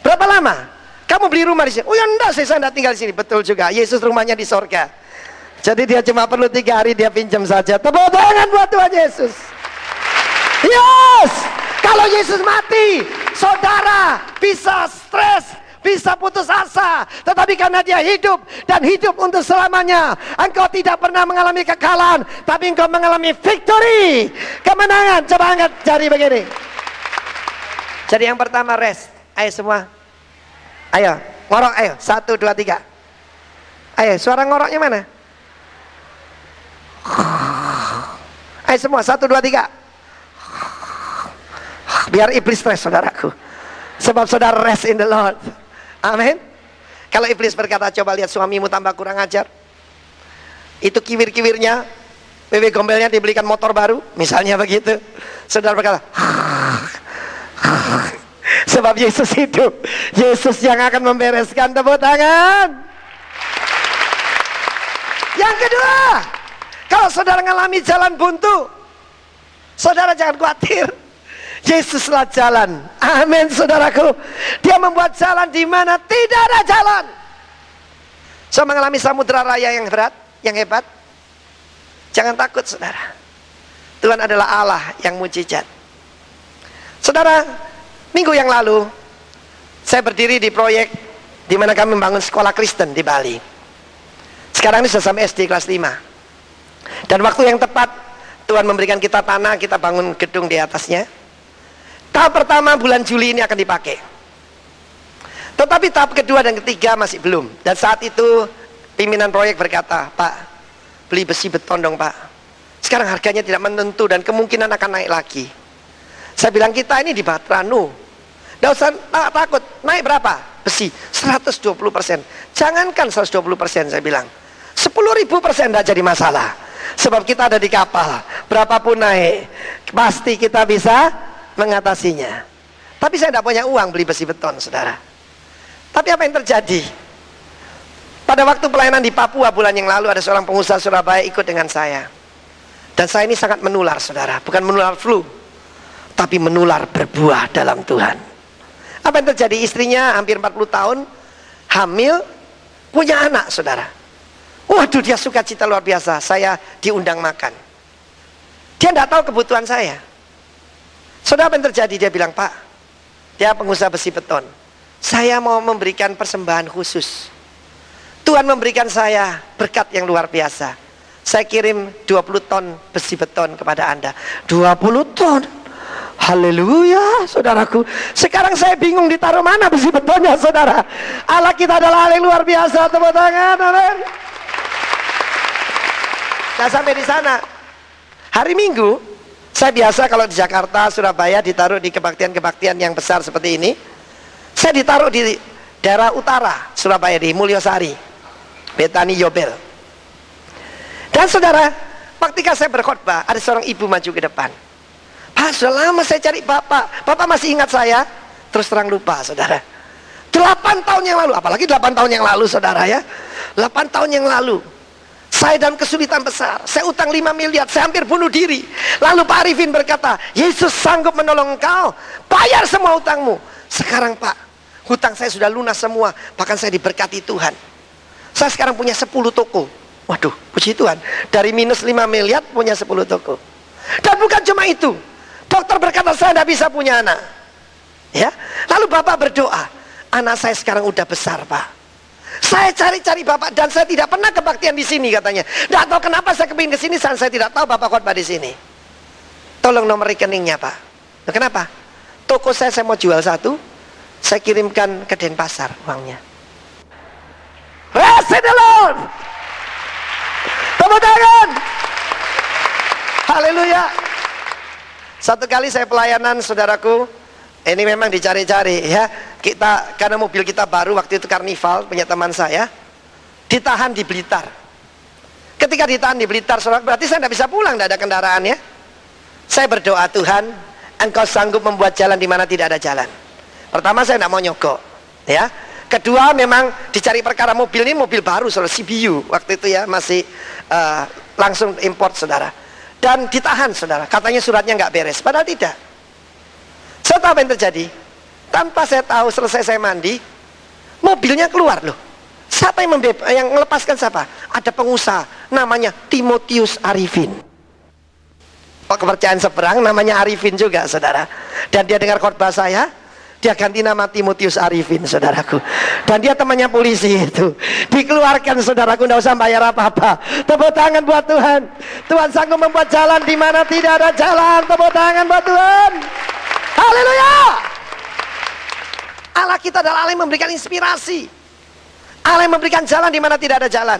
berapa lama? Kamu beli rumah di sini? Oh ya enggak, saya enggak tinggal di sini. Betul juga, Yesus rumahnya di sorga. Jadi dia cuma perlu 3 hari, dia pinjam saja. Tepuk tangan buat Tuhan Yesus. Yes, kalau Yesus mati, saudara bisa stres, bisa putus asa. Tetapi karena dia hidup dan hidup untuk selamanya, engkau tidak pernah mengalami kekalahan, tapi engkau mengalami victory, kemenangan. Coba angkat jari begini. Jadi yang pertama rest. Ayo semua, ayo ngorok, ayo 1, 2, 3. Ayo, suara ngoroknya mana? Ayo semua 1, 2, 3. Biar iblis stres saudaraku, sebab saudara rest in the Lord. Amin. Kalau iblis berkata, coba lihat suamimu tambah kurang ajar, itu kiwir-kiwirnya, wewe gombelnya dibelikan motor baru, misalnya begitu, saudara berkata, sebab Yesus hidup, Yesus yang akan membereskan. Tepuk tangan. Yang kedua, kalau saudara mengalami jalan buntu, saudara jangan khawatir, Yesuslah jalan. Amin saudaraku. Dia membuat jalan di mana tidak ada jalan. Saya mengalami samudera raya yang berat, yang hebat. Jangan takut saudara. Tuhan adalah Allah yang mujizat. Saudara, minggu yang lalu saya berdiri di proyek di mana kami membangun sekolah Kristen di Bali. Sekarang ini sudah sampai SD kelas 5. Dan waktu yang tepat Tuhan memberikan kita tanah, kita bangun gedung di atasnya. Tahap pertama bulan Juli ini akan dipakai. Tetapi tahap kedua dan ketiga masih belum. Dan saat itu pimpinan proyek berkata, "Pak, beli besi beton dong Pak. Sekarang harganya tidak menentu dan kemungkinan akan naik lagi." Saya bilang, kita ini di Batranu, nggak usah takut. Naik berapa? Besi 120%. Jangankan 120%, saya bilang 10.000% tidak jadi masalah. Sebab kita ada di kapal, berapapun naik pasti kita bisa mengatasinya. Tapi saya tidak punya uang beli besi beton, saudara. Tapi apa yang terjadi? Pada waktu pelayanan di Papua bulan yang lalu, ada seorang pengusaha Surabaya ikut dengan saya. Dan saya ini sangat menular, saudara. Bukan menular flu, tapi menular berbuah dalam Tuhan. Apa yang terjadi? Istrinya hampir 40 tahun, hamil, punya anak, saudara. Waduh, dia sukacita luar biasa. Saya diundang makan. Dia tidak tahu kebutuhan saya. Saudara, apa yang terjadi? Dia bilang, "Pak," dia pengusaha besi beton, "saya mau memberikan persembahan khusus. Tuhan memberikan saya berkat yang luar biasa. Saya kirim 20 ton besi beton kepada Anda." 20 ton? Haleluya, saudaraku. Sekarang saya bingung ditaruh mana besi betonnya, saudara. Allah kita adalah Allah yang luar biasa. Tepuk tangan, amin. Nah, sampai di sana hari Minggu, saya biasa kalau di Jakarta, Surabaya ditaruh di kebaktian-kebaktian yang besar seperti ini. Saya ditaruh di daerah utara Surabaya, di Mulyosari, Betani Yobel. Dan saudara, ketika saya berkhotbah, ada seorang ibu maju ke depan. "Pak, sudah lama saya cari Bapak. Bapak masih ingat saya?" Terus terang lupa, saudara. 8 tahun yang lalu, apalagi 8 tahun yang lalu, saudara ya. 8 tahun yang lalu, saya dalam kesulitan besar. Saya utang 5 miliar, saya hampir bunuh diri. Lalu Pak Arifin berkata, "Yesus sanggup menolong engkau, bayar semua utangmu." Sekarang Pak, hutang saya sudah lunas semua. Bahkan saya diberkati Tuhan. Saya sekarang punya 10 toko. Waduh, puji Tuhan. Dari minus 5 miliar punya 10 toko. Dan bukan cuma itu, dokter berkata saya tidak bisa punya anak. Ya, lalu Bapak berdoa, "Anak saya sekarang udah besar Pak. Saya cari-cari Bapak dan saya tidak pernah kebaktian di sini," katanya. "Tidak tahu kenapa saya kepingin ke sini, saya tidak tahu Bapak khotbah di sini. Tolong nomor rekeningnya Pak." Nah, kenapa? Toko saya mau jual 1, saya kirimkan ke Denpasar uangnya. Praise the Lord. Tepuk tangan. Haleluya. Satu kali saya pelayanan, saudaraku, ini memang dicari-cari ya. Kita, karena mobil kita baru waktu itu karnival, punya teman saya, ditahan di Blitar. Ketika ditahan di Blitar, saudara, berarti saya tidak bisa pulang, tidak ada kendaraan ya. Saya berdoa, "Tuhan, Engkau sanggup membuat jalan di mana tidak ada jalan." Pertama, saya tidak mau nyogok ya. Kedua, memang dicari perkara mobil ini, mobil baru, saudara, CBU waktu itu ya, masih langsung import, saudara. Dan ditahan, saudara, katanya suratnya nggak beres, padahal tidak. Saya tahu apa yang terjadi. Tanpa saya tahu, selesai saya mandi, mobilnya keluar loh. Siapa yang melepaskan siapa? Ada pengusaha, namanya Timotius Arifin. Kepercayaan seberang, namanya Arifin juga, saudara. Dan dia dengar khotbah saya, dia ganti nama Timotius Arifin, saudaraku. Dan dia temannya polisi itu. Dikeluarkan, saudaraku, tidak usah bayar apa-apa. Tepuk tangan buat Tuhan. Tuhan sanggup membuat jalan di mana tidak ada jalan. Tepuk tangan buat Tuhan. Haleluya. Allah kita adalah Allah yang memberikan inspirasi. Allah yang memberikan jalan di mana tidak ada jalan.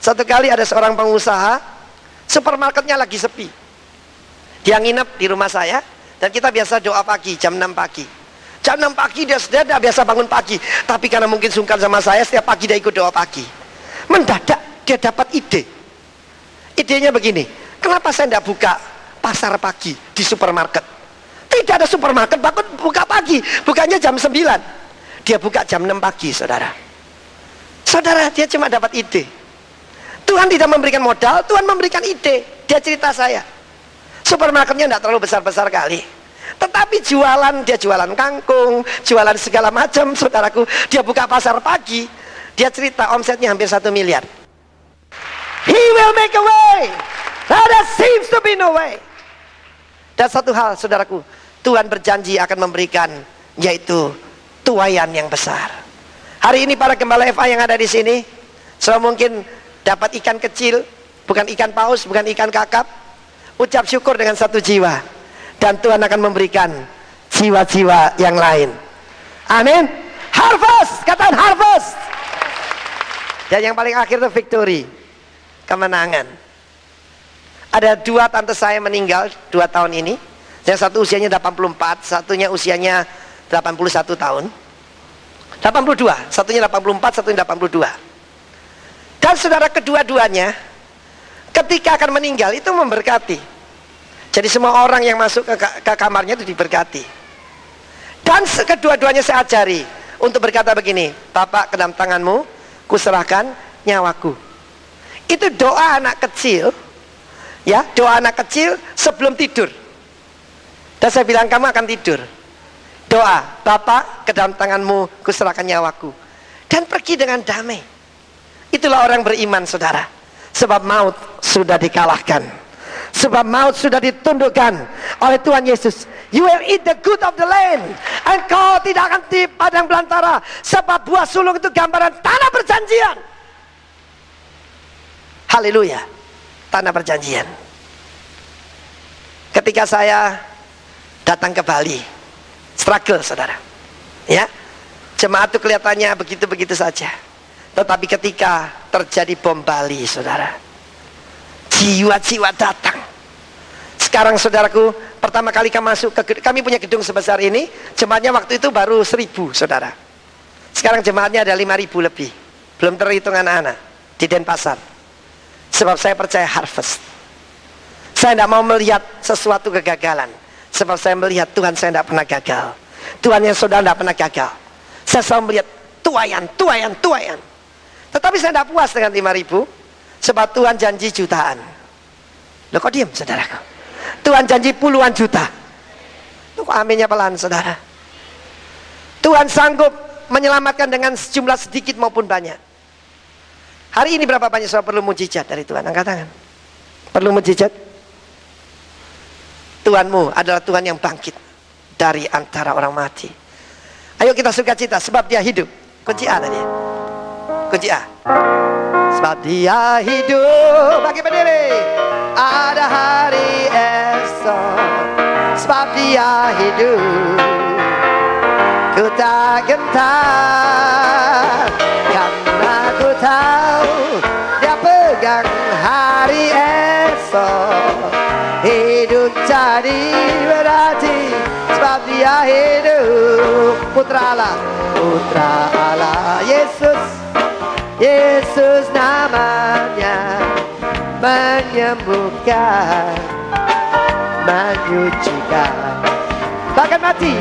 Satu kali ada seorang pengusaha, supermarketnya lagi sepi. Dia nginep di rumah saya, dan kita biasa doa pagi, jam 6 pagi. Jam 6 pagi dia tidak biasa bangun pagi, tapi karena mungkin sungkan sama saya, setiap pagi dia ikut doa pagi. Mendadak dia dapat ide. Idenya begini, kenapa saya tidak buka pasar pagi di supermarket? Tidak ada supermarket, buka pagi, bukannya jam 9. Dia buka jam 6 pagi, saudara. Saudara, dia cuma dapat ide. Tuhan tidak memberikan modal, Tuhan memberikan ide. Dia cerita saya, supermarketnya tidak terlalu besar-besar kali, tetapi dia jualan kangkung, jualan segala macam, saudaraku. Dia buka pasar pagi, dia cerita omsetnya hampir 1 miliar. He will make a way. There seems to be no way. Dan satu hal, saudaraku, Tuhan berjanji akan memberikan, yaitu tuaian yang besar. Hari ini para gembala FA yang ada di sini, saya mungkin dapat ikan kecil, bukan ikan paus, bukan ikan kakap. Ucap syukur dengan 1 jiwa, dan Tuhan akan memberikan jiwa-jiwa yang lain. Amin. Harvest, katakan harvest. Dan yang paling akhir itu victory, kemenangan. Ada dua tante saya meninggal 2 tahun ini. Yang satu usianya 84, satunya usianya 81 tahun. 82, satunya 84, satunya 82. Dan saudara, kedua-duanya ketika akan meninggal itu memberkati. Jadi semua orang yang masuk ke kamarnya itu diberkati. Dan kedua-duanya saya ajari untuk berkata begini, Bapak, ke dalam tanganmu kuserahkan nyawaku. Itu doa anak kecil, ya, doa anak kecil sebelum tidur. Dan saya bilang, kamu akan tidur. Doa, Bapak, ke dalam tanganmu kuserahkan nyawaku. Dan pergi dengan damai. Itulah orang beriman, saudara. Sebab maut sudah dikalahkan. Sebab maut sudah ditundukkan oleh Tuhan Yesus. You will eat the good of the land. Engkau tidak akan di padang belantara. Sebab buah sulung itu gambaran tanah perjanjian. Haleluya. Tanah perjanjian. Ketika saya datang ke Bali, struggle, saudara, ya, jemaat itu kelihatannya begitu-begitu saja. Tetapi ketika terjadi bom Bali, saudara, jiwa-jiwa datang. Sekarang, saudaraku, pertama kali kami punya gedung sebesar ini, jemaatnya waktu itu baru 1000, saudara. Sekarang jemaatnya ada 5000 lebih, belum terhitung anak-anak di Denpasar. Sebab saya percaya harvest. Saya tidak mau melihat sesuatu kegagalan. Sebab saya melihat Tuhan saya tidak pernah gagal. Tuhan yang saudara tidak pernah gagal. Saya selalu melihat tuayan. Tetapi saya tidak puas dengan 5000. Sebab Tuhan janji jutaan. Loh, kok diam, saudaraku? Tuhan janji puluhan juta. Loh, kok aminnya pelan, saudara? Tuhan sanggup menyelamatkan dengan jumlah sedikit maupun banyak. Hari ini berapa banyak saudara perlu mujizat dari Tuhan? Angkat tangan. Perlu mujizat? Tuhanmu adalah Tuhan yang bangkit dari antara orang mati. Ayo kita sukacita sebab dia hidup. Kunci A tadi. Kunci A. Sebab dia hidup. Bagi berdiri. Ada hari esok. Sebab dia hidup. Ku tak gentar. Karena ku tahu dia pegang hari esok. Hidup jadi berarti sebab dia hidup. Putra Allah Yesus namanya, menyembuhkan, menyucikan, bahkan mati,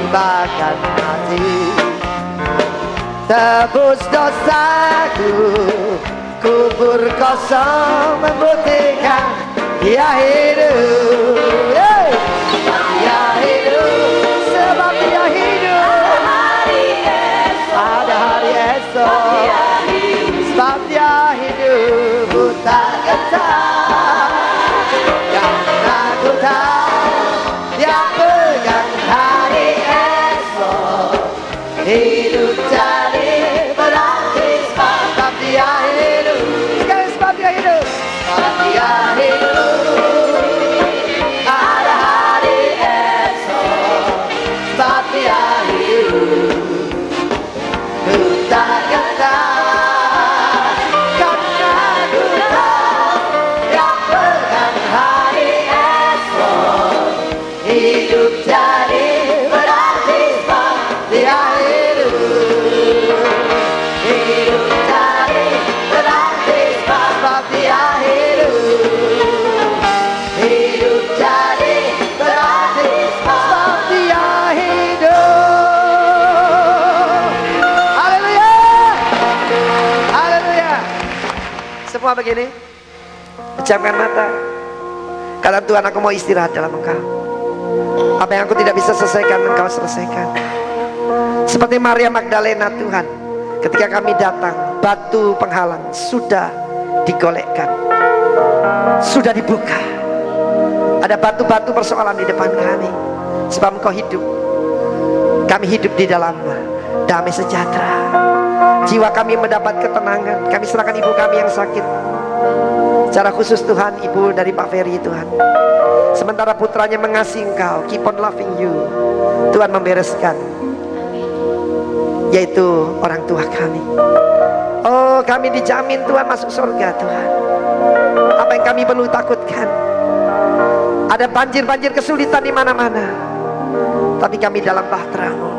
tebus dosaku, kubur kosong membuktikan dia hidup. Hey! Dia hidup, sebab dia hidup. Ada hari esok. Sebab dia hidup, ku tak gentar. Karena ku tahu dia pegang hari esok. Hidup jadi berarti sebab dia hidup. Sekali sebab dia hidup. Sebab dia hidup. Ada hari esok. Sebab dia hidup. Ku tak gentar. Karena ku tahu dia pegang hari esok. Hidup jadi berarti sebab dia hidup. Hidup jadi berarti sebab dia hidup. Hidup jadi berarti sebab dia hidup. Haleluya. Haleluya. Semua begini, pejamkan mata. Kata Tuhan, aku mau istirahat dalam Engkau. Apa yang aku tidak bisa selesaikan, Engkau selesaikan. Seperti Maria Magdalena, Tuhan, ketika kami datang, batu penghalang sudah digolekkan, sudah dibuka. Ada batu-batu persoalan di depan kami. Sebab Engkau hidup, kami hidup di dalam damai sejahtera. Jiwa kami mendapat ketenangan. Kami serahkan ibu kami yang sakit. Secara khusus Tuhan, ibu dari Pak Ferry, Tuhan, sementara putranya mengasihi Engkau, keep on loving you. Tuhan membereskan yaitu orang tua kami. Oh, kami dijamin Tuhan masuk surga Tuhan. Apa yang kami perlu takutkan? Ada banjir-banjir kesulitan di mana-mana, tapi kami dalam bahtera-Mu,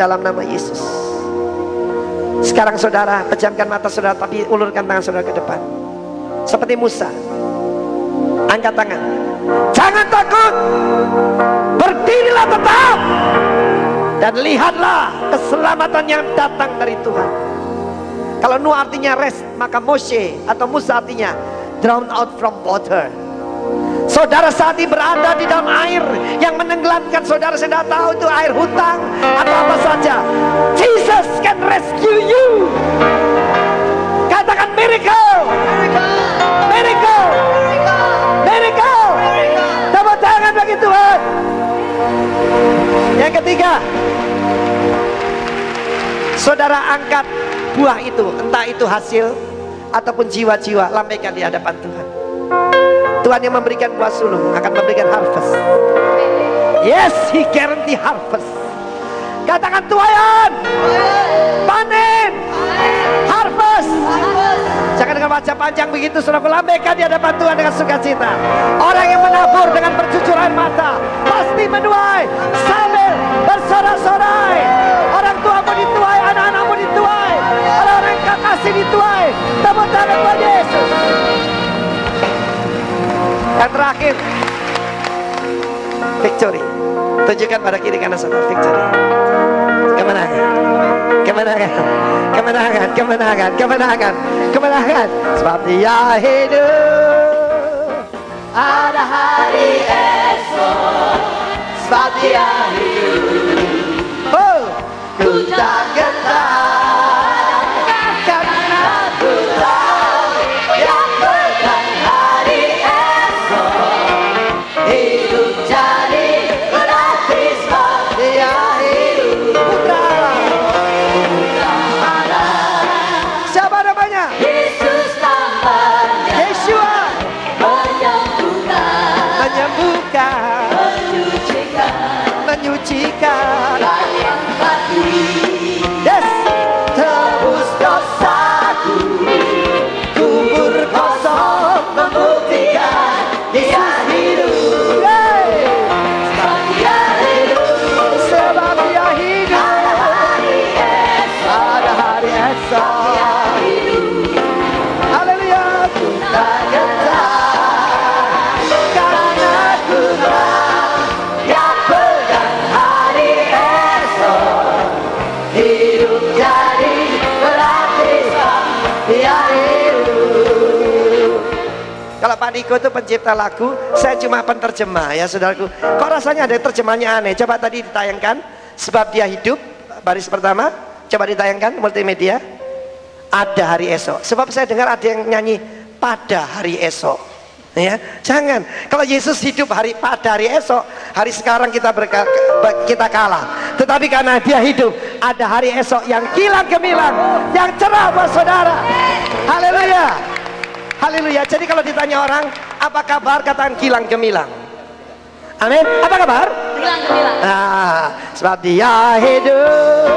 dalam nama Yesus. Sekarang saudara, pejamkan mata saudara, tapi ulurkan tangan saudara ke depan. Seperti Musa, angkat tangan. Jangan takut, berdirilah tetap, dan lihatlah keselamatan yang datang dari Tuhan. Kalau Nuh artinya rest, maka Moshe atau Musa artinya drown out from water. Saudara saat ini berada di dalam air yang menenggelamkan saudara. Saya tidak tahu itu air hutang atau apa saja. Jesus can rescue you. Katakan miracle, miracle, miracle. Tepuk tangan bagi Tuhan. Yang ketiga, saudara angkat buah itu, entah itu hasil ataupun jiwa-jiwa, lambaikan di hadapan Tuhan. Tuhan yang memberikan buah sulung akan memberikan harvest. Yes, He guarantee harvest. Katakan Tuhan, panen, harvest. Jangan dengan wajah panjang begitu, saudara, lambaikan di hadapan Tuhan dengan sukacita. Orang yang menabur dengan bercucur air mata pasti menuai sambil bersorak-sorai. Orang tuamu dituai, anak-anakmu dituai, orang-orang yang kekasih dituai. Tepuk tangan buat Yesus. Yang terakhir, victory. Tunjukkan pada kiri kanan saudara, victory. Kemenangan, kemenangan, kemenangan, kemenangan, kemenangan, kemenangan. Sebab Dia hidup, ada hari esok. Sebab Dia hidup, oh, ku tak gentar, karena ku tahu yang berkat hari esok. Hidup jadi gratis, sebab Dia hidup. Putra ada. Siapa namanya? Yesus namanya. Yeshua menyembuhkan, menyucikan. Yes, tebus dosaku, kubur kosong membuktikan Dia hidup. Sebab Dia hidup, sebab Dia hidup. Ada hari esok. Haleluya. Ku tak gentar, karena ku tahu yang pegang hari esok. Hidup jadi berarti Dia hidup. Kalau Pak Niko itu pencipta lagu, saya cuma penterjemah ya saudaraku. Kok rasanya ada terjemahnya aneh? Coba tadi ditayangkan, sebab Dia hidup, baris pertama. Coba ditayangkan multimedia. Ada hari esok. Sebab saya dengar ada yang nyanyi pada hari esok. Ya, jangan. Kalau Yesus hidup pada hari esok, hari sekarang kita kalah. Tetapi karena Dia hidup, ada hari esok yang kilang gemilang, yang cerah buat saudara. Haleluya, haleluya. Jadi kalau ditanya orang, apa kabar? Katakan kilang gemilang. Amin. Apa kabar? Kilang gemilang. Sebab Dia hidup.